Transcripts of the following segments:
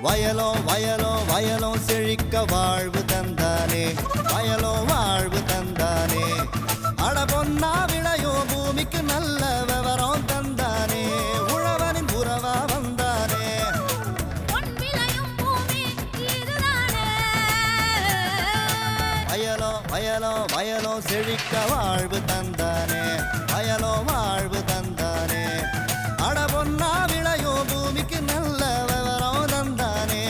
வயலோ வயலோ வயலோ செழிக்க வாழ்வு தந்தானே, வயலோ வாழ்வு தந்தானே. அட பொன்னா விளையோ பூமிக்கு நல்ல விவரம் தந்தானே, உழவனின் உறவா வந்தானே. வயலோ வயலோ வயலோ செழிக்க வாழ்வு தந்தானே, வயலோ வாழ்வு தந்தானே. அட பொன்னா விளையோ பூமிக்கு நல்ல விவரம் தந்தானே,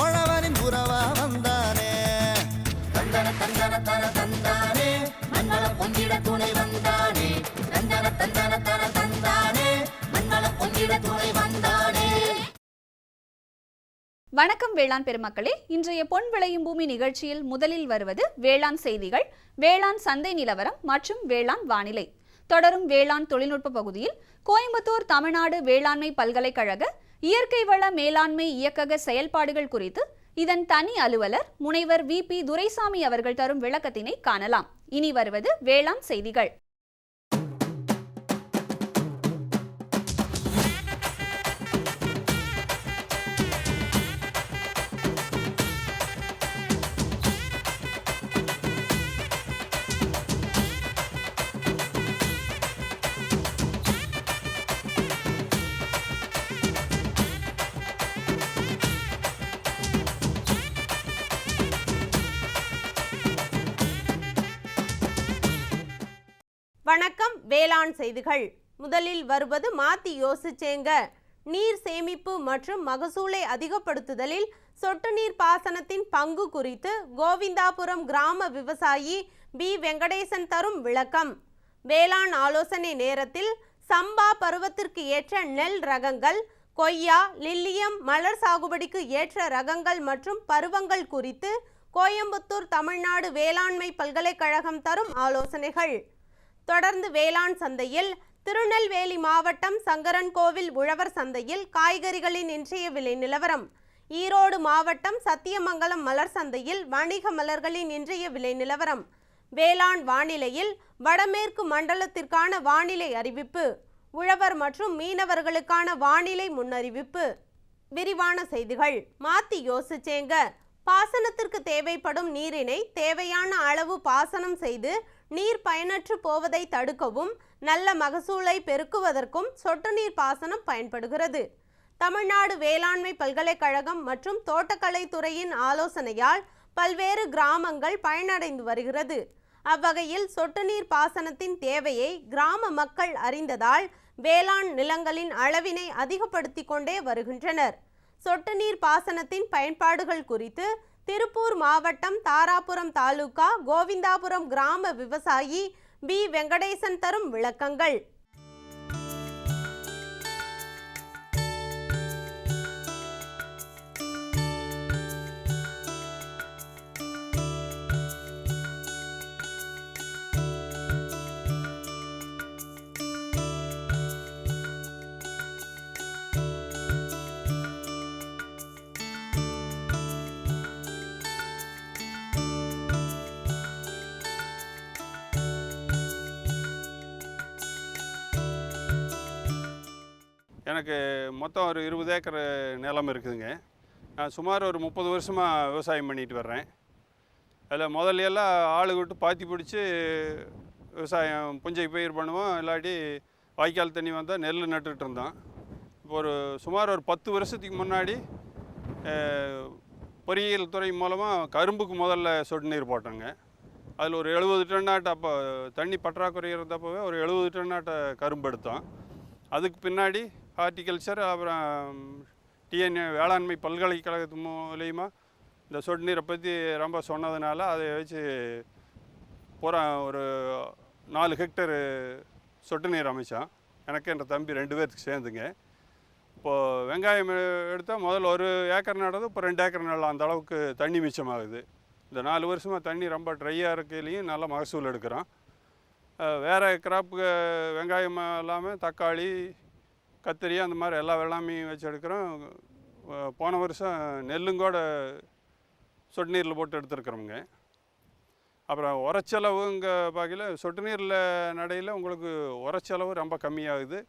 உழவனின் உறவா வந்தானே. தந்தன தந்தன தன தந்தானே, மங்களம் பொங்கிட துணை வந்தானே. தந்தன தந்தன தன தந்தானே, மங்களம் பொங்கிட துணை வந்தானே. வணக்கம் வேளாண் பெருமக்களே, இன்றைய பொன் விளையும் பூமி நிகழ்ச்சியில் முதலில் வருவது வேளாண் செய்திகள், வேளாண் சந்தை நிலவரம் மற்றும் வேளாண் வானிலை. தொடரும் வேளாண் தொழில்நுட்ப பகுதியில் கோயம்புத்தூர் தமிழ்நாடு வேளாண்மை பல்கலைக்கழக இயற்கை வள மேலாண்மை இயக்கக செயல்பாடுகள் குறித்து இதன் தனி அலுவலர் முனைவர் வி.பி. துரைசாமி அவர்கள் தரும் விளக்கத்தினை காணலாம். இனி வருவது வேளாண் செய்திகள். வணக்கம். வேளாண் செய்திகள். முதலில் வருவது மாத்தி யோசிச்சேங்க. நீர் சேமிப்பு மற்றும் மகசூலை அதிகப்படுத்துதலில் சொட்டு நீர் பாசனத்தின் பங்கு குறித்து கோவிந்தாபுரம் கிராம விவசாயி பி. வெங்கடேசன் தரும் விளக்கம். வேளாண் ஆலோசனை நேரத்தில் சம்பா பருவத்திற்கு ஏற்ற நெல் ரகங்கள், கொய்யா, லில்லியம் மலர் சாகுபடிக்கு ஏற்ற ரகங்கள் மற்றும் பருவங்கள் குறித்து கோயம்புத்தூர் தமிழ்நாடு வேளாண்மை பல்கலைக்கழகம் தரும் ஆலோசனைகள். தொடர்ந்து வேளாண் சந்தையில் திருநெல்வேலி மாவட்டம் சங்கரன்கோவில் உழவர் சந்தையில் காய்கறிகளின் இன்றைய விலை நிலவரம். ஈரோடு மாவட்டம் சத்தியமங்கலம் மலர் சந்தையில் வணிக மலர்களின் இன்றைய விலை நிலவரம். வேளாண் வானிலையில் வடமேற்கு மண்டலத்திற்கான வானிலை அறிவிப்பு, உழவர் மற்றும் மீனவர்களுக்கான வானிலை முன்னறிவிப்பு. விரிவான செய்திகள். மாத்தி யோசிச்சேங்க. பாசனத்திற்கு தேவைப்படும் நீரினை தேவையான அளவு பாசனம் செய்து நீர் பயனற்று போவதை தடுக்கவும் நல்ல மகசூலை பெருக்குவதற்கும் சொட்டு நீர் பாசனம் பயன்படுகிறது. தமிழ்நாடு வேளாண்மை பல்கலைக்கழகம் மற்றும் தோட்டக்கலை துறையின் ஆலோசனையால் பல்வேறு கிராமங்கள் பயனடைந்து வருகிறது. அவ்வகையில் சொட்டு நீர் பாசனத்தின் தேவையை கிராம மக்கள் அறிந்ததால் வேளாண் நிலங்களின் அளவினை அதிகப்படுத்தி கொண்டே வருகின்றனர். சொட்டு நீர் பாசனத்தின் பயன்பாடுகள் குறித்து திருப்பூர் மாவட்டம் தாராபுரம் தாலுகா கோவிந்தாபுரம் கிராம விவசாயி பி. வெங்கடேசன் தரும் விளக்கங்கள். எனக்கு மொத்தம் ஒரு 20 ஏக்கர் நிலம் இருக்குதுங்க. நான் சுமார் ஒரு 30 வருஷமாக விவசாயம் பண்ணிட்டு வர்றேன். அதில் முதல்ல எல்லாம் ஆளு விட்டு பாத்தி பிடிச்சி விவசாயம் புஞ்சை பயிர் பண்ணுவோம், இல்லாட்டி வாய்க்கால் தண்ணி வந்தால் நெல் நட்டுக்கிட்டு இருந்தோம். இப்போ சுமார் ஒரு 10 வருஷத்துக்கு முன்னாடி பொறியியல் துறை மூலமாக கரும்புக்கு முதல்ல சொட்டு நீர் போட்டோங்க. அதில் ஒரு 70 டன்னாட்ட, அப்போ தண்ணி பற்றாக்குறை இருந்தப்போவே ஒரு 70 டன்னாட்ட கரும்பு எடுத்தோம். அதுக்கு பின்னாடி ஹார்டிகல்ச்சர், அப்புறம் டிஎன்ஏ வேளாண்மை பல்கலைக்கழகத்து மூலியமாக இந்த சொட்டு நீரை பற்றி ரொம்ப சொன்னதுனால அதை வச்சு பூரா ஒரு 4 ஹெக்டரு சொட்டு நீர் அமைச்சோம். எனக்கு என் தம்பி 2 பேருக்கு சேர்ந்துங்க. இப்போது வெங்காயம் எடுத்தால் முதல்ல 1 ஏக்கர் நடுறது, இப்போ 2 ஏக்கர் நடலாம். அந்த அளவுக்கு தண்ணி மிச்சமாகுது. இந்த 4 வருஷமாக தண்ணி ரொம்ப ட்ரையாக இருக்கையிலையும் நல்ல மகசூல் எடுக்கிறோம். வேறு கிராப்புக்கு வெங்காயம் இல்லாமல் தக்காளி, கத்திரி, அந்த மாதிரி எல்லா வெள்ளாமையும் வச்சு எடுக்கிறோம். போன வருஷம் நெல்லுங்கூட சொட்டு நீரில் போட்டு எடுத்துருக்குறோமுங்க. அப்புறம் உரச்செலவுங்க பார்க்கல, சொட்டு நீரில் நடையில் உங்களுக்கு உரச்செலவு ரொம்ப கம்மியாகுது.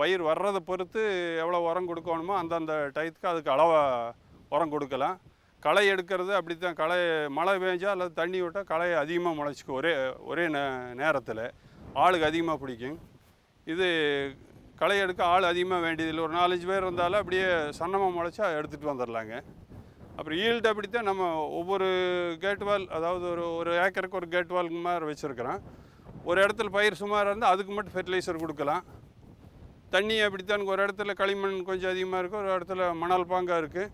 பயிர் வர்றதை பொறுத்து எவ்வளோ உரம் கொடுக்கணுமோ அந்தந்த டயத்துக்கு அதுக்கு அளவாக உரம் கொடுக்கலாம். களை எடுக்கிறது அப்படி தான். களை மழை பெஞ்சா அல்லது தண்ணி விட்டால் களை அதிகமாக முளைச்சிக்கும் ஒரே நேரத்தில். ஆளுக்கு அதிகமாக பிடிக்கும். இது களை எடுக்க ஆள் அதிகமாக வேண்டியதில்லை. ஒரு 4-5 பேர் இருந்தாலும் அப்படியே சன்னமாக முளைச்சா எடுத்துகிட்டு வந்துடலாங்க. அப்புறம் ஈல்டு அப்படித்தான். நம்ம ஒவ்வொரு கேட் வால், அதாவது ஒரு ஏக்கருக்கு ஒரு கேட் வால் மாதிரி வச்சுருக்கிறோம். ஒரு இடத்துல பயிர் சுமாராக இருந்தால் அதுக்கு மட்டும் ஃபெர்டிலைசர் கொடுக்கலாம். தண்ணி அப்படித்தான். ஒரு இடத்துல களிமண் கொஞ்சம் அதிகமாக இருக்குது, ஒரு இடத்துல மணல் பாங்காக இருக்குது.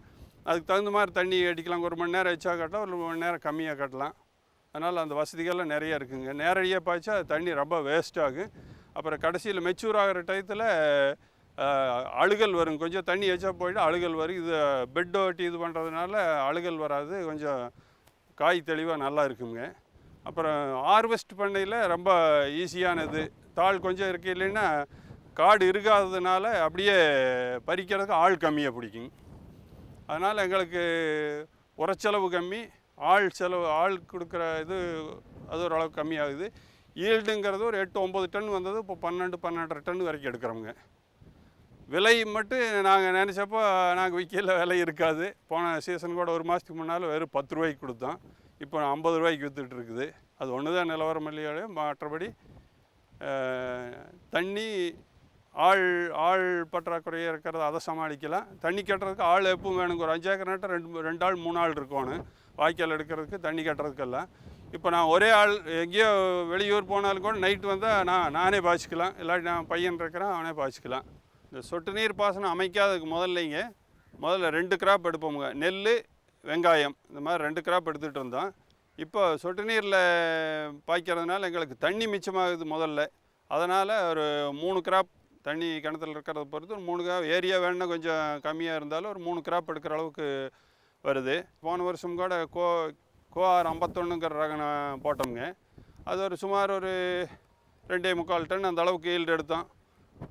அதுக்கு தகுந்த மாதிரி தண்ணி அடிக்கலாம். 1 மணி நேரம் எச்சா கட்டலாம், 1 மணி நேரம் கம்மியாக கட்டலாம். அதனால் அந்த வசதிகள்லாம் நிறைய இருக்குதுங்க. நேரடியாக பாய்ச்சா தண்ணி ரொம்ப வேஸ்ட் ஆகும். அப்புறம் கடைசியில் மெச்சூர் ஆகிற டயத்தில் அழுகல் வரும். கொஞ்சம் தண்ணி எச்சா போய்ட்டு அழுகல் வரும். இது பெட் ஓட்டி இது பண்ணுறதுனால அழுகல் வராது. கொஞ்சம் காய் தெளிவாக நல்லா இருக்குங்க. அப்புறம் ஹார்வெஸ்ட் பண்ணையில் ரொம்ப ஈஸியானது. தாள் கொஞ்சம் இருக்கு, இல்லைன்னா காடு இருக்காததுனால அப்படியே பறிக்கிறதுக்கு ஆள் கம்மியாக பிடிக்கும். அதனால் எங்களுக்கு உரச்செலவு கம்மி, ஆள் கொடுக்குற இது அது ஓரளவுக்கு கம்மியாகுது. ஈல்டுங்கிறது ஒரு 8-9 டன் வந்தது, இப்போ 12-12.5 டன் வரைக்கும் எடுக்கிறோமுங்க. விலை மட்டும் நாங்கள் நினச்சப்போ நாங்கள் விற்கல, விலை இருக்காது. போன சீசன் கூட 1 மாதத்துக்கு முன்னால் வெறும் 10 ரூபாய்க்கு கொடுத்தோம். இப்போ 50 ரூபாய்க்கு விற்றுட்டு இருக்குது. அது ஒன்று தான் நிலவரம் இல்லையாலே. மற்றபடி தண்ணி ஆள் பற்றாக்குறையாக இருக்கிறது, அதை சமாளிக்கலாம். தண்ணி கட்டுறதுக்கு ஆள் எப்பவும் வேணுங்க. ஒரு 5 ஏக்கர் நட்டால் 2 ஆள் 3 ஆள் இருக்கணும் வாய்க்கால் எடுக்கிறதுக்கு, தண்ணி கட்டுறதுக்கெல்லாம். இப்போ நான் ஒரே ஆள் எங்கேயோ வெளியூர் போனாலும் கூட நைட்டு வந்தால் நானே பாய்ச்சிக்கலாம். இல்லாட்டி நான் பையன் இருக்கிறேன், அவனே பாய்ச்சிக்கலாம். இந்த சொட்டு நீர் பாசனம் அமைக்காததுக்கு முதல்ல 2 கிராப் எடுப்போமுங்க. நெல், வெங்காயம், இந்த மாதிரி 2 கிராப் எடுத்துகிட்டு இருந்தோம். இப்போ சொட்டு நீரில் பாய்க்கிறதுனால எங்களுக்கு தண்ணி மிச்சமாகுது முதல்ல. அதனால் ஒரு 3 கிராப் தண்ணி கிணத்துல இருக்கிறத பொறுத்து ஒரு 3 கிராப், ஏரியா வேணுன்னா கொஞ்சம் கம்மியாக இருந்தாலும் ஒரு 3 கிராப் எடுக்கிற அளவுக்கு வருது. போன வருஷம் கூட கோஆர் 51ங்கிற ரகம் போட்டோமுங்க. அது சுமார் ஒரு 2.25 டன் அந்த அளவுக்கு ஈல்டு எடுத்தோம்.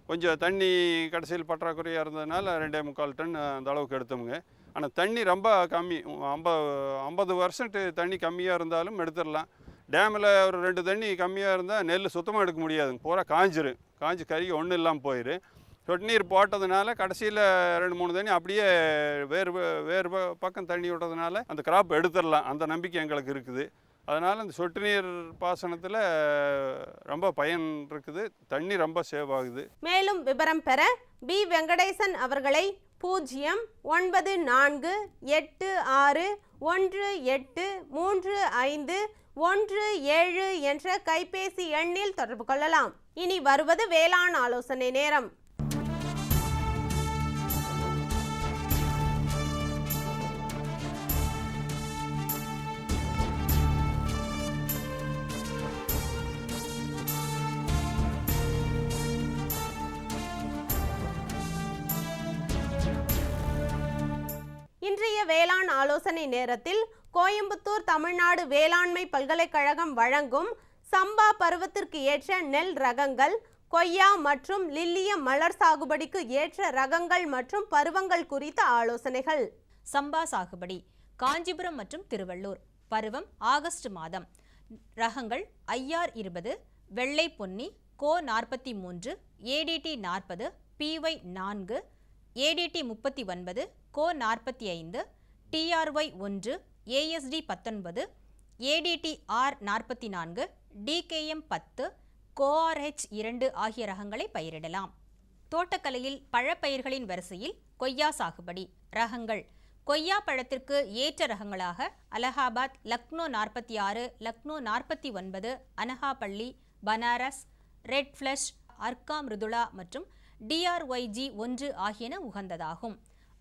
கொஞ்சம் தண்ணி கடைசியில் பற்றாக்குறையாக இருந்ததுனால 2.25 டன் அந்த அளவுக்கு எடுத்தோமுங்க. ஆனால் தண்ணி ரொம்ப கம்மி. 50% தண்ணி கம்மியாக இருந்தாலும் எடுத்துடலாம். டேமில் ஒரு 2 தண்ணி கம்மியாக இருந்தால் நெல் சுத்தமாக எடுக்க முடியாதுங்க. பூரா காஞ்சி கறி ஒன்றும் இல்லாமல் போயிடும். சொட்டு நீர் போட்டதுனால கடைசியில் 2-3 தண்ணி அப்படியே வேறு பக்கம் தண்ணி விட்டதுனால அந்த கிராப் எடுத்துடலாம். அந்த நம்பிக்கை எங்களுக்கு இருக்குது. அதனால் இந்த சொட்டு நீர் பாசனத்தில் ரொம்ப பயன் இருக்குது. தண்ணி ரொம்ப சேவ் ஆகுது. மேலும் விவரம் பெற பி. வெங்கடேசன் அவர்களை 0941813535117 என்ற கைபேசி எண்ணில் தொடர்பு கொள்ளலாம். இனி வருவது வேளாண் ஆலோசனை நேரம். இன்றைய வேளாண் ஆலோசனை நேரத்தில் கோயம்புத்தூர் தமிழ்நாடு வேளாண்மை பல்கலைக்கழகம் வழங்கும் சம்பா பருவத்திற்கு ஏற்ற நெல் ரகங்கள், கொய்யா மற்றும் லில்லியம் மலர் சாகுபடிக்கு ஏற்ற ரகங்கள் மற்றும் பருவங்கள் குறித்த ஆலோசனைகள். சம்பா சாகுபடி காஞ்சிபுரம் மற்றும் திருவள்ளூர். பருவம் ஆகஸ்ட் மாதம். ரகங்கள் IR 20, வெள்ளை பொன்னி, கோ 43, ADT 40, PY 4, ADT 39, கோ 45, TRY 1, ASD 19, ADT R 44, DKM 10, CORH 2 ஆகிய ரகங்களை பயிரிடலாம். தோட்டக்கலையில் பழப்பயிர்களின் வரிசையில் கொய்யா சாகுபடி. ரகங்கள் கொய்யா பழத்திற்கு ஏற்ற ரகங்களாக அலகாபாத், லக்னோ 46, லக்னோ 49, அனகாபள்ளி, பனாரஸ், ரெட் ஃப்ளஷ், அர்கா மிருதுளா மற்றும் DRYG 1 ஆகியன உகந்ததாகும்.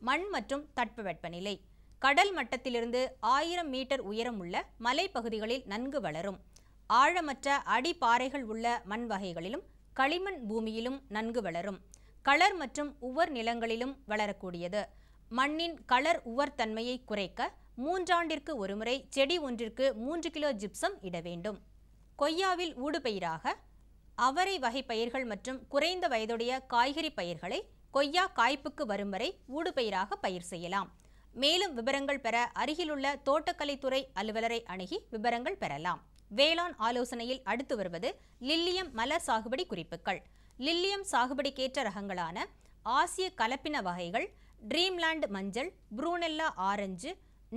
மண் மற்றும் தட்பவெப்பநிலை கடல் மட்டத்திலிருந்து 1000 மீட்டர் உயரம் உள்ள மலைப்பகுதிகளில் நன்கு வளரும். ஆழமற்ற அடிப்பாறைகள் உள்ள மண் வகைகளிலும் களிமண் பூமியிலும் நன்கு வளரும். களர் மற்றும் உவர் நிலங்களிலும் வளரக்கூடியது. மண்ணின் களர் உவர் தன்மையை குறைக்க 3 ஆண்டிற்கு ஒருமுறை செடி ஒன்றிற்கு 3 கிலோ ஜிப்சம் இட வேண்டும். கொய்யாவில் ஊடுபயிராக அவரை வகை பயிர்கள் மற்றும் குறைந்த வயதுடைய காய்கறி பயிர்களை கொய்யா காய்ப்புக்கு வரும் வரை ஊடுபயிராக பயிர் செய்யலாம். மேலும் விவரங்கள் பெற அருகிலுள்ள தோட்டக்கலைத்துறை அலுவலரை அணுகி விவரங்கள் பெறலாம். வேளாண் ஆலோசனையில் அடுத்து வருவது லில்லியம் மலர் சாகுபடி குறிப்புகள். லில்லியம் சாகுபடிக்கேற்ற ரகங்களான ஆசிய கலப்பின வகைகள் ட்ரீம்லேண்ட் மஞ்சள், ப்ரூனெல்லா ஆரஞ்சு,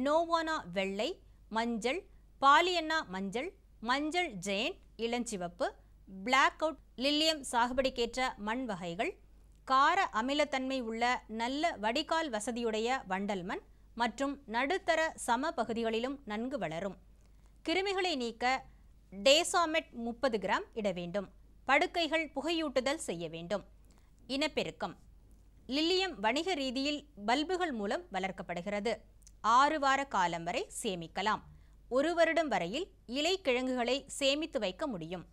நோவானா வெள்ளை, மஞ்சள், பாலியன்னா மஞ்சள், மஞ்சள் ஜெயண்ட் இளஞ்சிவப்பு, பிளாக் அவுட் லில்லியம் சாகுபடிக்கேற்ற மண் வகைகள், கார அமிலத்தன்மை உள்ள நல்ல வடிகால் வசதியுடைய வண்டல் மண் மற்றும் நடுத்தர சம பகுதிகளிலும் நன்கு வளரும். கிருமிகளை நீக்க டேசாமெட் 30 கிராம் இட வேண்டும். படுக்கைகள் புகையூட்டுதல் செய்ய வேண்டும். இனப்பெருக்கம். லில்லியம் வணிக ரீதியில் பல்புகள் மூலம் வளர்க்கப்படுகிறது. 6 வார காலம் வரை சேமிக்கலாம். 1 வருடம் வரையில் இலை கிழங்குகளை சேமித்து வைக்க முடியும்.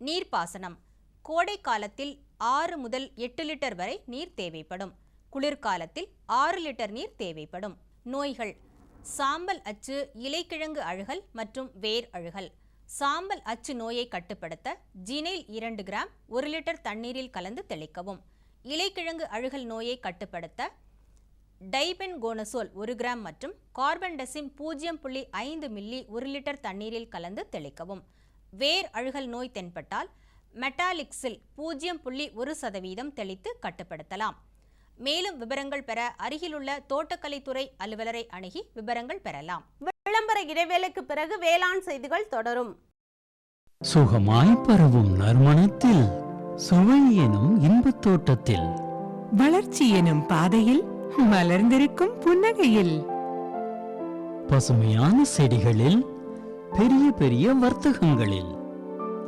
நீர்ப்பாசனம். கோடை காலத்தில் 6 முதல் 8 லிட்டர் வரை நீர் தேவைப்படும். குளிர்காலத்தில் 6 லிட்டர் நீர் தேவைப்படும். நோய்கள். சாம்பல் அச்சு, இலைக்கிழங்கு அழுகல் மற்றும் வேர் அழுகல். சாம்பல் அச்சு நோயை கட்டுப்படுத்த ஜினைல் 2 கிராம் 1 லிட்டர் தண்ணீரில் கலந்து தெளிக்கவும். இலைக்கிழங்கு அழுகல் நோயை கட்டுப்படுத்த டைபென்கோனசோல் 1 கிராம் மற்றும் கார்பன்டசிம் 0.5 மில்லி 1 லிட்டர் தண்ணீரில் கலந்து தெளிக்கவும். வேர் அழுகல் நோய் தென்பட்டால் மெட்டாலிக்சில் 0.1% தெளித்து கட்டுப்படுத்தலாம். மேலும் விவரங்கள் பெற அருகிலுள்ள தோட்டக்கலைத்துறை அலுவலரை அணுகி விவரங்கள் பெறலாம். விளம்பர இடைவேளைக்கு பிறகு வேளாண் செய்திகள் தொடரும். சுகமாய் பரவும் நறுமணத்தில், சுவை எனும் இன்பத் தோட்டத்தில், வளர்ச்சி எனும் பாதையில், மலர்ந்திருக்கும் புன்னகையில், பசுமையான செடிகளில், பெரிய பெரிய வர்த்தகங்களில்,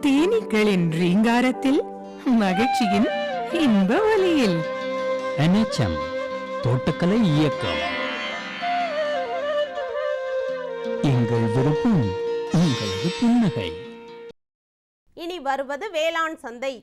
தேனீக்களின் ரீங்காரத்தில், மகிழ்ச்சியின் இன்ப ஒலியில். NHM தோட்டக்கலை இயக்கம். எங்கள் விருப்பம் உங்களது புன்னகை. இனி வருவது வேளாண் சந்தை.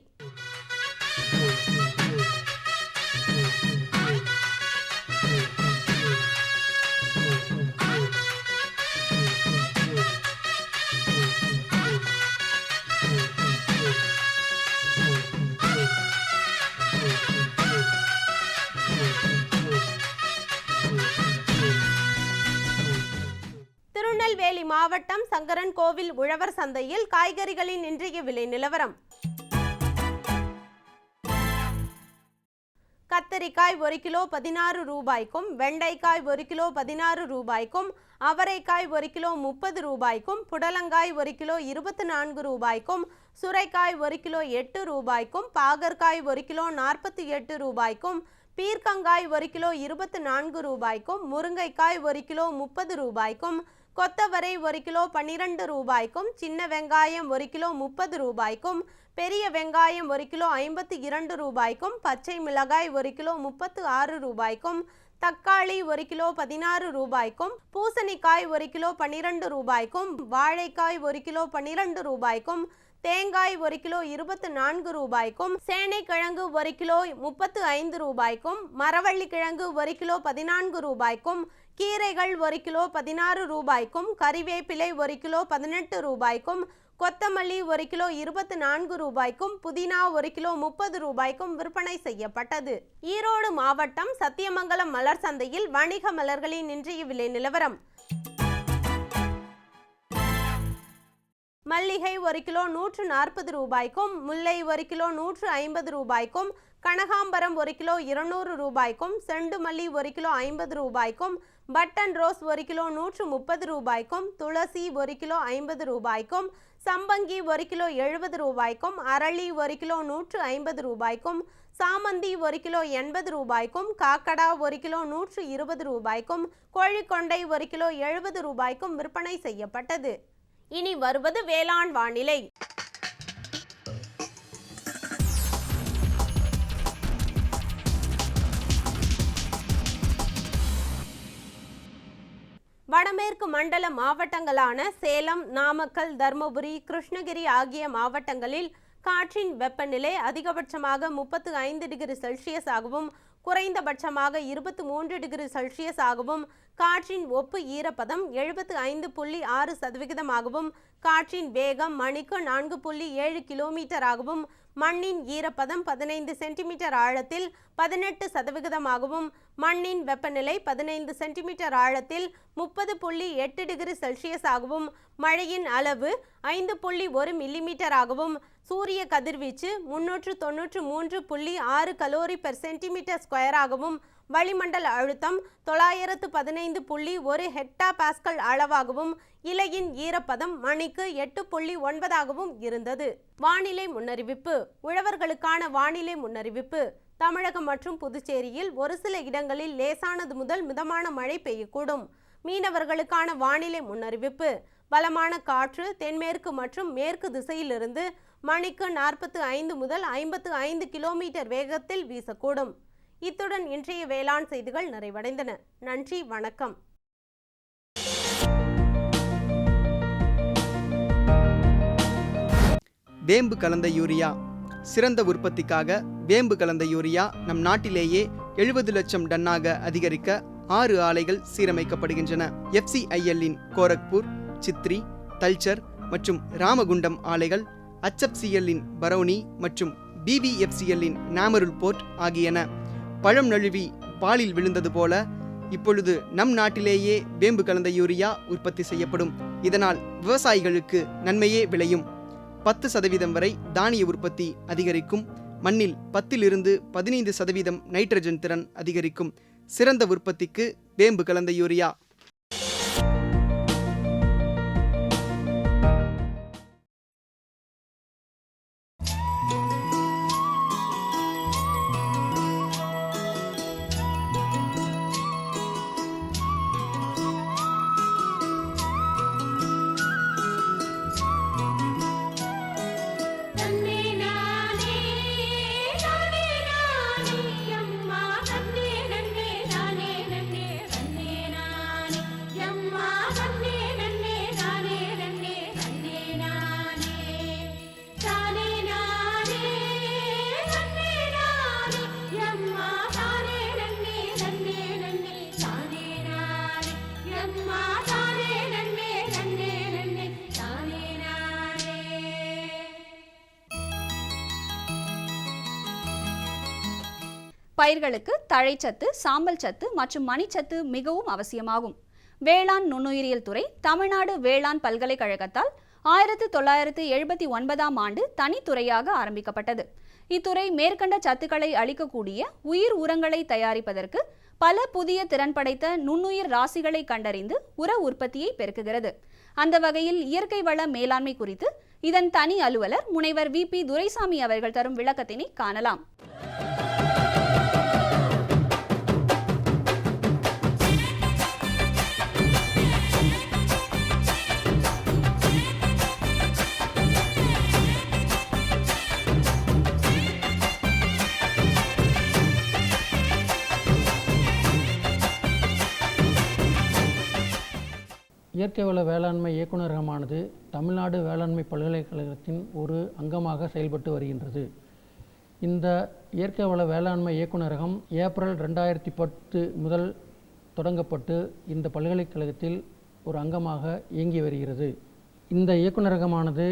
திருநெல்வேலி மாவட்டம் சங்கரன் கோவில் உழவர் சந்தையில் காய்கறிகளின் இன்றைய விலை நிலவரம். கத்தரிக்காய் 1 கிலோ 16 ரூபாய்க்கும், வெண்டைக்காய் 1 கிலோ 16 ரூபாய்க்கும், அவரைக்காய் 1 கிலோ 30 ரூபாய்க்கும், புடலங்காய் 1 கிலோ 24 ரூபாய்க்கும், சுரைக்காய் 1 கிலோ 8 ரூபாய்க்கும், பாகற்காய் 1 கிலோ 48 ரூபாய்க்கும், பீர்க்கங்காய் 1 கிலோ 24 ரூபாய்க்கும், முருங்கைக்காய் 1 கிலோ 30 ரூபாய்க்கும், கொத்தவரை 1 கிலோ 12 ரூபாய்க்கும், சின்ன வெங்காயம் 1 கிலோ 30 ரூபாய்க்கும், பெரிய வெங்காயம் 1 கிலோ 52 ரூபாய்க்கும், பச்சை மிளகாய் 1 கிலோ 36 ரூபாய்க்கும், தக்காளி 1 கிலோ 16 ரூபாய்க்கும், பூசணிக்காய் 1 கிலோ 12 ரூபாய்க்கும், வாழைக்காய் 1 கிலோ 12 ரூபாய்க்கும், தேங்காய் 1 கிலோ 24 ரூபாய்க்கும், சேனைக்கிழங்கு 1 கிலோ 35 ரூபாய்க்கும், மரவள்ளி கிழங்கு 1 கிலோ 14 ரூபாய்க்கும், கீரைகள் 1 கிலோ 16 ரூபாய்க்கும், கறிவேப்பிலை 1 கிலோ 18 ரூபாய்க்கும், கொத்தமல்லி 1 கிலோ 24 ரூபாய்க்கும், புதினா 1 கிலோ 30 ரூபாய்க்கும் விற்பனை செய்யப்பட்டது. ஈரோடு மாவட்டம் சத்தியமங்கலம் மலர் சந்தையில் வணிக மலர்களின் இன்றைய விலை நிலவரம். மல்லிகை 1 கிலோ 140 ரூபாய்க்கும், முல்லை 1 கிலோ 150 ரூபாய்க்கும், கனகாம்பரம் 1 கிலோ 200 ரூபாய்க்கும், செண்டு மல்லி 1 கிலோ 50 ரூபாய்க்கும், பட்டன் ரோஸ் 1 கிலோ 130 ரூபாய்க்கும், துளசி 1 கிலோ 50 ரூபாய்க்கும், சம்பங்கி 1 கிலோ 70 ரூபாய்க்கும், அரளி 1 கிலோ 150 ரூபாய்க்கும், சாமந்தி 1 கிலோ 80 ரூபாய்க்கும், காக்கடா 1 கிலோ 120 ரூபாய்க்கும், கோழிக்கொண்டை 1 கிலோ 70 ரூபாய்க்கும் விற்பனை செய்யப்பட்டது. இனி வருவது வேளாண் வானிலை. வடமேற்கு மண்டல மாவட்டங்களான சேலம், நாமக்கல், தர்மபுரி, கிருஷ்ணகிரி ஆகிய மாவட்டங்களில் காற்றின் வெப்பநிலை அதிகபட்சமாக 35 டிகிரி செல்சியஸ் ஆகவும் குறைந்தபட்சமாக 23 டிகிரி செல்சியஸ் ஆகவும், காற்றின் ஒப்பு ஈரப்பதம் 75.6% ஆகவும், காற்றின் வேகம் மணிக்கு 4.7 கிலோமீட்டர் ஆகவும், மண்ணின் ஈரப்பதம் 15 சென்டிமீட்டர் ஆழத்தில் 18% ஆகவும், மண்ணின் வெப்பநிலை 15 சென்டிமீட்டர் ஆழத்தில் 30.8 டிகிரி செல்சியஸ் ஆகவும், மழையின் அளவு 5.1 மில்லிமீட்டர் ஆகவும், சூரிய கதிர்வீச்சு 393.6 கலோரி பெர் சென்டிமீட்டர் ஸ்கொயராகவும் வளிமண்டல அழுத்தம் 915.1 ஹெக்டா பாஸ்கல் அளவாகவும் இலையின் ஈரப்பதம் மணிக்கு 8.9ஆகவும் இருந்தது. வானிலை முன்னறிவிப்பு. உழவர்களுக்கான வானிலை முன்னறிவிப்பு. தமிழகம் மற்றும் புதுச்சேரியில் ஒரு சில இடங்களில் லேசானது முதல் மிதமான மழை பெய்யக்கூடும். மீனவர்களுக்கான வானிலை முன்னறிவிப்பு. பலமான காற்று தென்மேற்கு மற்றும் மேற்கு திசையிலிருந்து மணிக்கு 45 முதல் 55 கிலோமீட்டர் வேகத்தில் வீசக்கூடும். இத்துடன் இன்றைய வேளாண் செய்திகள் நிறைவடைந்தன. நன்றி, வணக்கம். வேம்பு கலந்த யூரியா. சிறந்த உற்பத்திக்காக வேம்பு கலந்த யூரியா நம் நாட்டிலேயே 70 லட்சம் டன்னாக அதிகரிக்க 6 ஆலைகள் சீரமைக்கப்படுகின்றன. FCIL-இன் கோரக்பூர், சித்ரி, தல்ச்சர் மற்றும் ராமகுண்டம் ஆலைகள், HFCL-இன் பரௌனி மற்றும் BVFCL-இன் நாமருல் போர்ட் ஆகியன. பழம் நழுவி பாலில் விழுந்தது போல இப்பொழுது நம் நாட்டிலேயே வேம்பு கலந்த யூரியா உற்பத்தி செய்யப்படும். இதனால் விவசாயிகளுக்கு நன்மையே விளையும். 10% வரை தானிய உற்பத்தி அதிகரிக்கும். மண்ணில் 10 to 15% நைட்ரஜன் திறன் அதிகரிக்கும். சிறந்த உற்பத்திக்கு வேம்பு கலந்த யூரியா. பயிர்களுக்கு தழைச்சத்து, சாம்பல் சத்து மற்றும் மணிச்சத்து மிகவும் அவசியமாகும். வேளாண் நுண்ணுயிரியல் துறை தமிழ்நாடு வேளாண் பல்கலைக்கழகத்தால் 1979ஆம் ஆண்டு தனித்துறையாக ஆரம்பிக்கப்பட்டது. இத்துறை மேற்கண்ட சத்துக்களை அளிக்கக்கூடிய உயிர் உரங்களை தயாரிப்பதற்கு பல புதிய திறன் படைத்த நுண்ணுயிர் ராசிகளை கண்டறிந்து உர உற்பத்தியை பெருக்குகிறது. அந்த வகையில் இயற்கை வள மேலாண்மை குறித்து இதன் தனி அலுவலர் முனைவர் VP துரைசாமி அவர்கள் தரும் விளக்கத்தினை காணலாம். இயற்கை வள வேளாண்மை இயக்குநரகமானது தமிழ்நாடு வேளாண்மை பல்கலைக்கழகத்தின் ஒரு அங்கமாக செயல்பட்டு வருகின்றது. இந்த இயற்கை வள வேளாண்மை இயக்குநரகம் ஏப்ரல் 2010 முதல் தொடங்கப்பட்டு இந்த பல்கலைக்கழகத்தில் ஒரு அங்கமாக இயங்கி வருகிறது. இந்த இயக்குநரகமானது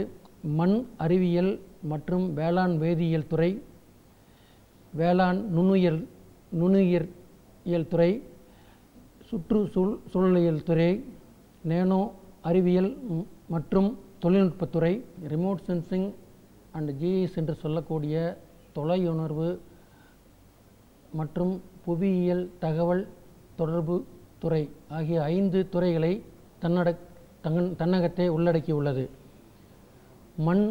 மண் அறிவியல் மற்றும் வேளாண் வேதியியல் துறை, வேளாண் நுண்ணுயிரியல் துறை, சுற்றுச்சூழலியல் துறை, நேனோ அறிவியல் மற்றும் தொழில்நுட்பத்துறை, ரிமோட் சென்சிங் அண்ட் GIS என்று சொல்லக்கூடிய தொலையுணர்வு மற்றும் புவியியல் தகவல் தொடர்பு துறை ஆகிய 5 துறைகளை தன்னகத்தை உள்ளடக்கியுள்ளது. மண்,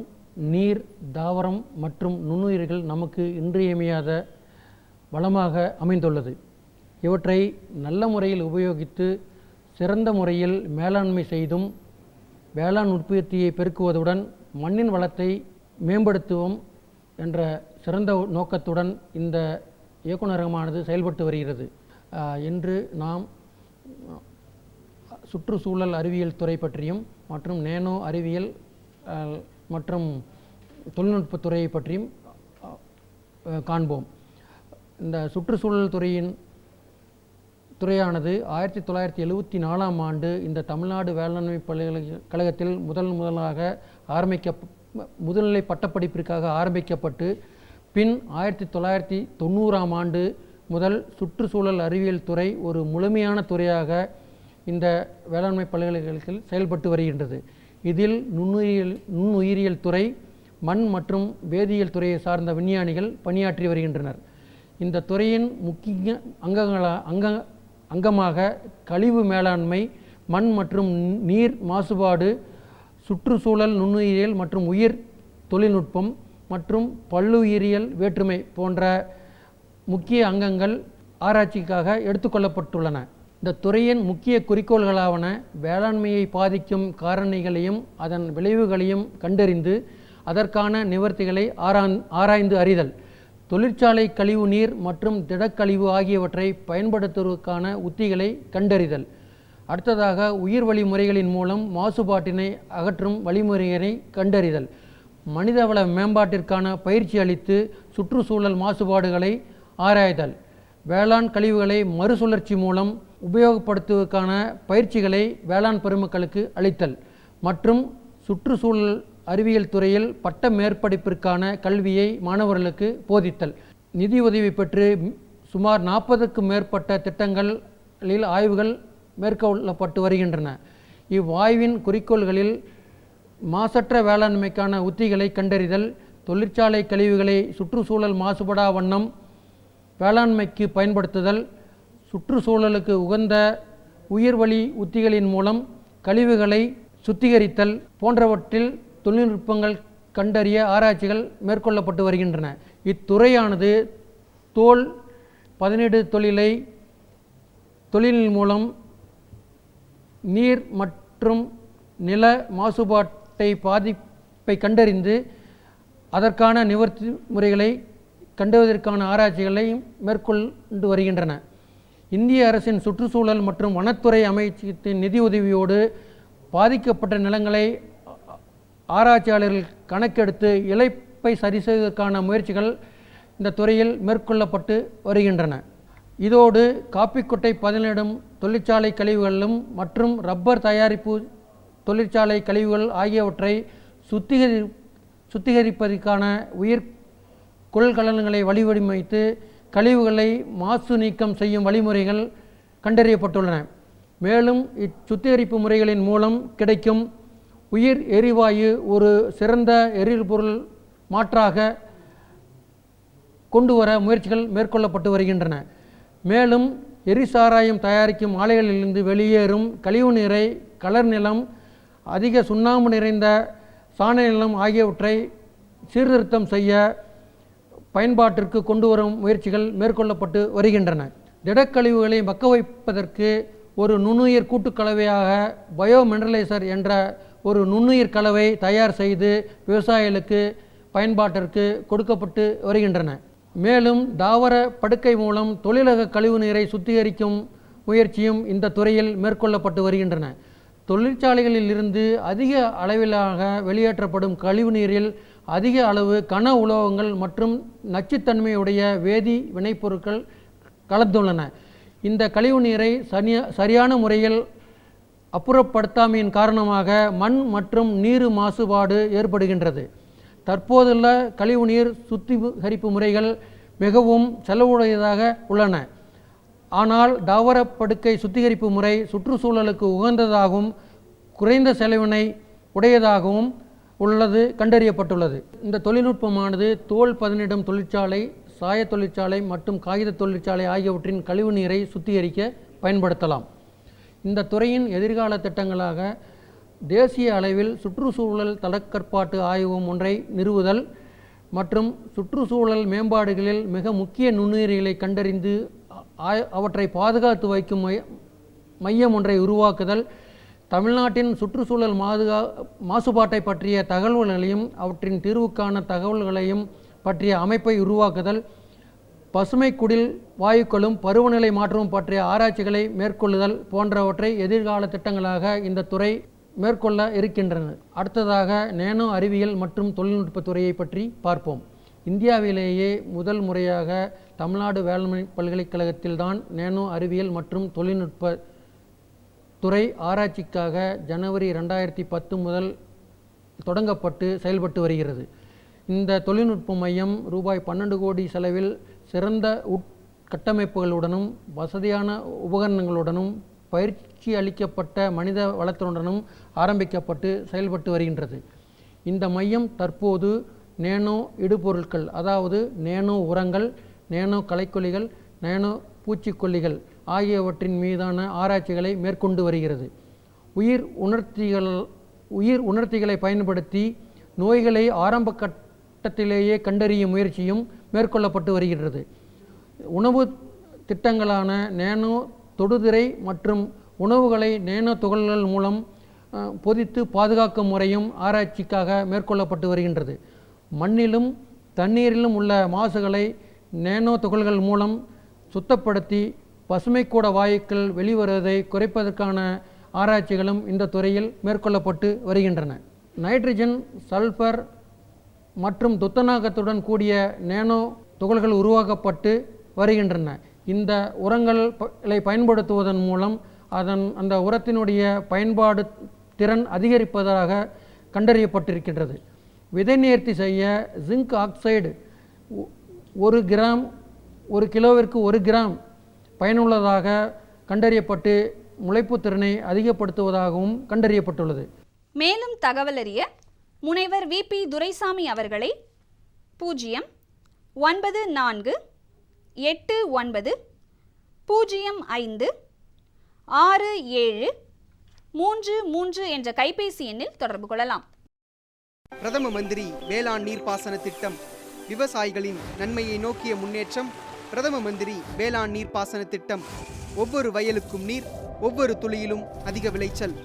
நீர், தாவரம் மற்றும் நுண்ணுயிர்கள் நமக்கு இன்றியமையாத வளமாக அமைந்துள்ளது. இவற்றை நல்ல முறையில் உபயோகித்து சிறந்த முறையில் மேலாண்மை செய்தும் வேளாண் உற்பத்தியை பெருக்குவதுடன் மண்ணின் வளத்தை மேம்படுத்துவோம் என்ற சிறந்த நோக்கத்துடன் இந்த இயக்குநரகமானது செயல்பட்டு வருகிறது. இன்று நாம் சுற்றுச்சூழல் அறிவியல் துறை பற்றியும் மற்றும் நேனோ அறிவியல் மற்றும் தொழில்நுட்பத்துறையை பற்றியும் காண்போம். இந்த சுற்றுச்சூழல் துறையானது 1974ஆம் ஆண்டு இந்த தமிழ்நாடு வேளாண்மை பல்கலைக்கழகத்தில் முதலாக முதுநிலை பட்டப்படிப்பிற்காக ஆரம்பிக்கப்பட்டு பின் 1990ஆம் ஆண்டு முதல் சுற்றுச்சூழல் அறிவியல் துறை ஒரு முழுமையான துறையாக இந்த வேளாண்மை பல்கலைக்கழகத்தில் செயல்பட்டு வருகின்றது. இதில் நுண்ணுயிரியல் துறை மண் மற்றும் வேதியியல் துறையை சார்ந்த விஞ்ஞானிகள் பணியாற்றி வருகின்றனர். இந்த துறையின் முக்கிய அங்கமாக கழிவு மேலாண்மை, மண் மற்றும் நீர் மாசுபாடு, சுற்றுச்சூழல் நுண்ணுயிரியல் மற்றும் உயிர் தொழில்நுட்பம் மற்றும் பல்லுயிரியல் வேற்றுமை போன்ற முக்கிய அங்கங்கள் ஆராய்ச்சிக்காக எடுத்துக்கொள்ளப்பட்டுள்ளன. இந்த துறையின் முக்கிய குறிக்கோள்களாவன வேளாண்மையை பாதிக்கும் காரணிகளையும் அதன் விளைவுகளையும் கண்டறிந்து அதற்கான நிவர்த்திகளை ஆராய்ந்து அறிதல், தொழிற்சாலை கழிவு நீர் மற்றும் திடக்கழிவு ஆகியவற்றை பயன்படுத்துவதற்கான உத்திகளை கண்டறிதல், அடுத்ததாக உயிர் வழிமுறைகளின் மூலம் மாசுபாட்டினை அகற்றும் வழிமுறைகளை கண்டறிதல், மனிதவள மேம்பாட்டிற்கான பயிற்சி அளித்து சுற்றுச்சூழல் மாசுபாடுகளை ஆராய்தல், வேளாண் கழிவுகளை மறுசுழற்சி மூலம் உபயோகப்படுத்துவதற்கான பயிற்சிகளை வேளாண் பெருமக்களுக்கு அளித்தல் மற்றும் சுற்றுச்சூழல் அறிவியல் துறையில் பட்ட மேற்படிப்பிற்கான கல்வியை மாணவர்களுக்கு போதித்தல். நிதி உதவி பெற்று சுமார் 40க்கும் மேற்பட்ட திட்டங்களில் ஆய்வுகள் மேற்கொள்ளப்பட்டு வருகின்றன. இவ்வாய்வின் குறிக்கோள்களில் மாசற்ற வேளாண்மைக்கான உத்திகளை கண்டறிதல், தொழிற்சாலை கழிவுகளை சுற்றுச்சூழல் மாசுபடா வண்ணம் வேளாண்மைக்கு பயன்படுத்துதல், சுற்றுச்சூழலுக்கு உகந்த உயிர்வழி உத்திகளின் மூலம் கழிவுகளை சுத்திகரித்தல் போன்றவற்றில் தொழில்நுட்பங்கள் கண்டறிய ஆராய்ச்சிகள் மேற்கொள்ளப்பட்டு வருகின்றன. இத்துறையானது தோல் பதனிடு தொழிலின் மூலம் நீர் மற்றும் நில மாசுபாட்டை பாதிப்பை கண்டறிந்து அதற்கான நிவர்த்தி முறைகளை கண்டுவதற்கான ஆராய்ச்சிகளை மேற்கொண்டு வருகின்றன. இந்திய அரசின் சுற்றுச்சூழல் மற்றும் வனத்துறை அமைச்சகத்தின் நிதி உதவியோடு பாதிக்கப்பட்ட நிலங்களை ஆராய்ச்சியாளர்கள் கணக்கெடுத்து இழப்பை சரி செய்வதற்கான முயற்சிகள் இந்த துறையில் மேற்கொள்ளப்பட்டு வருகின்றன. இதோடு காப்பிக்கொட்டை பதனிடும் தொழிற்சாலை கழிவுகளும் மற்றும் ரப்பர் தயாரிப்பு தொழிற்சாலை கழிவுகள் ஆகியவற்றை சுத்திகரிப்பதற்கான உயிர் கொள்கலன்களை வடிவமைத்து கழிவுகளை மாசு நீக்கம் செய்யும் வழிமுறைகள் கண்டறியப்பட்டுள்ளன. மேலும் இச்சுத்திகரிப்பு முறைகளின் மூலம் கிடைக்கும் உயிர் எரிவாயு ஒரு சிறந்த எரிபொருள் மாற்றாக கொண்டு வர முயற்சிகள் மேற்கொள்ளப்பட்டு வருகின்றன. மேலும் எரிசாராயம் தயாரிக்கும் ஆலைகளிலிருந்து வெளியேறும் கழிவு நீரை கலர் நிலம், அதிக சுண்ணாம்பு நிறைந்த சாண நிலம் ஆகியவற்றை சீர்திருத்தம் செய்ய பயன்பாட்டிற்கு கொண்டு வரும் முயற்சிகள் மேற்கொள்ளப்பட்டு வருகின்றன. திடக்கழிவுகளை மக்க வைப்பதற்கு ஒரு நுண்ணுயிர் கூட்டுக்கலவையாக பயோமினரலைசர் என்ற ஒரு நுண்ணுயிர் கலவை தயார் செய்து விவசாயிகளுக்கு பயன்பாட்டிற்கு கொடுக்கப்பட்டு வருகின்றன. மேலும் தாவர படுக்கை மூலம் தொழிலக கழிவு நீரை சுத்திகரிக்கும் முயற்சியும் இந்த துறையில் மேற்கொள்ளப்பட்டு வருகின்றன. தொழிற்சாலைகளில் இருந்து அதிக அளவிலாக வெளியேற்றப்படும் கழிவு நீரில் அதிக அளவு கன உலோகங்கள் மற்றும் நச்சுத்தன்மையுடைய வேதி வினைப்பொருட்கள் கலந்துள்ளன. இந்த கழிவு நீரை சரியான முறையில் அப்புறப்படுத்தாமையின் காரணமாக மண் மற்றும் நீர் மாசுபாடு ஏற்படுகின்றது. தற்போதுள்ள கழிவுநீர் சுத்திகரிப்பு முறைகள் மிகவும் செலவுடையதாக உள்ளன. ஆனால் தாவர படுக்கை சுத்திகரிப்பு முறை சுற்றுச்சூழலுக்கு உகந்ததாகவும் குறைந்த செலவினை உடையதாகவும் உள்ளது கண்டறியப்பட்டுள்ளது. இந்த தொழில்நுட்பமானது தோல் பதனிடும் தொழிற்சாலை, சாய தொழிற்சாலை மற்றும் காகித தொழிற்சாலை ஆகியவற்றின் கழிவு நீரை சுத்திகரிக்க பயன்படுத்தலாம். இந்த துறையின் எதிர்கால திட்டங்களாக தேசிய அளவில் சுற்றுச்சூழல் தடக்கற்பாட்டு ஆய்வு ஒன்றை நிறுவுதல் மற்றும் சுற்றுச்சூழல் மேம்பாடுகளில் மிக முக்கிய நுண்ணுயிரிகளை கண்டறிந்து அவற்றை பாதுகாத்து வைக்கும் மையம் ஒன்றை உருவாக்குதல், தமிழ்நாட்டின் சுற்றுச்சூழல் மாசுபாட்டை பற்றிய தகவல்களையும் அவற்றின் தீர்வுக்கான தகவல்களையும் பற்றிய அமைப்பை உருவாக்குதல், பசுமை குடில் வாயுக்களும் பருவநிலை மாற்றமும் பற்றிய ஆராய்ச்சிகளை மேற்கொள்ளுதல் போன்றவற்றை எதிர்கால திட்டங்களாக இந்த துறை மேற்கொள்ள இருக்கின்றன. அடுத்ததாக நேனோ அறிவியல் மற்றும் தொழில்நுட்பத் துறையை பற்றி பார்ப்போம். இந்தியாவிலேயே முதல் முறையாக தமிழ்நாடு வேளாண்மை பல்கலைக்கழகத்தில்தான் நேனோ அறிவியல் மற்றும் தொழில்நுட்ப துறை ஆராய்ச்சிக்காக ஜனவரி 2010 முதல் தொடங்கப்பட்டு செயல்பட்டு வருகிறது. இந்த தொழில்நுட்ப மையம் ரூபாய் 12 கோடி செலவில் சிறந்த உட்கட்டமைப்புகளுடனும் வசதியான உபகரணங்களுடனும் பயிற்சி அளிக்கப்பட்ட மனித வளத்துடனும் ஆரம்பிக்கப்பட்டு செயல்பட்டு வருகின்றது. இந்த மையம் தற்போது நேனோ இடுபொருட்கள், அதாவது நேனோ உரங்கள், நேனோ களைக்கொல்லிகள், நேனோ பூச்சிக்கொல்லிகள் ஆகியவற்றின் மீதான ஆராய்ச்சிகளை மேற்கொண்டு வருகிறது. உயிர் உணர்த்திகளை பயன்படுத்தி நோய்களை ஆரம்ப கட்டத்திலேயே கண்டறியும் முயற்சியும் மேற்கொள்ளப்பட்டு வருகிறது. உணவு திட்டங்களான நேனோ தொடுதிரை மற்றும் உணவுகளை நேனோ துகள்கள் மூலம் பொதித்து பாதுகாக்கும் முறையும் ஆராய்ச்சிக்காக மேற்கொள்ளப்பட்டு வருகின்றது. மண்ணிலும் தண்ணீரிலும் உள்ள மாசுகளை நேனோ துகள்கள் மூலம் சுத்தப்படுத்தி பசுமைக்கூட வாயுக்கள் வெளிவருவதை குறைப்பதற்கான ஆராய்ச்சிகளும் இந்த துறையில் மேற்கொள்ளப்பட்டு வருகின்றன. நைட்ரஜன், சல்ஃபர் மற்றும் துத்தநாகத்துடன் கூடிய நேனோ துகள்கள் உருவாக்கப்பட்டு வருகின்றன. இந்த உரங்களை பயன்படுத்துவதன் மூலம் அந்த உரத்தினுடைய பயன்பாடு திறன் அதிகரிப்பதாக கண்டறியப்பட்டிருக்கின்றது. விதை நேர்த்தி செய்ய ஜிங்க் ஆக்சைடு 1 கிராம் 1 கிலோவிற்கு 1 கிராம் பயனுள்ளதாக கண்டறியப்பட்டு முளைப்பு திறனை அதிகப்படுத்துவதாகவும் கண்டறியப்பட்டுள்ளது. மேலும் தகவல் அறிய முனைவர் VP துரைசாமி அவர்களை 09484056733 என்ற கைபேசி எண்ணில் தொடர்பு கொள்ளலாம். பிரதம மந்திரி வேளாண் நீர்ப்பாசன திட்டம் விவசாயிகளின் நன்மையை நோக்கிய முன்னேற்றம். பிரதம மந்திரி வேளாண் நீர்ப்பாசன திட்டம் ஒவ்வொரு வயலுக்கும் நீர், ஒவ்வொரு துளியிலும் அதிக விளைச்சல்.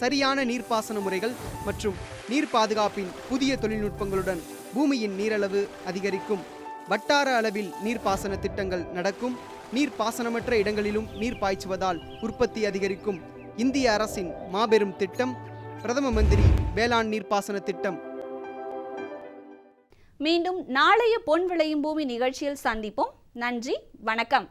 சரியான நீர்ப்பாசன முறைகள் மற்றும் நீர் பாதுகாப்பின் புதிய தொழில்நுட்பங்களுடன் பூமியின் நீரளவு அதிகரிக்கும். வட்டார அளவில் நீர்ப்பாசன திட்டங்கள் நடக்கும். நீர்ப்பாசனமற்ற இடங்களிலும் நீர் பாய்ச்சுவதால் உற்பத்தி அதிகரிக்கும். இந்திய அரசின் மாபெரும் திட்டம் பிரதம மந்திரி வேளாண் நீர்ப்பாசன திட்டம். மீண்டும் நாளைய பொன் விளையும் பூமி நிகழ்ச்சியில் சந்திப்போம். நன்றி, வணக்கம்.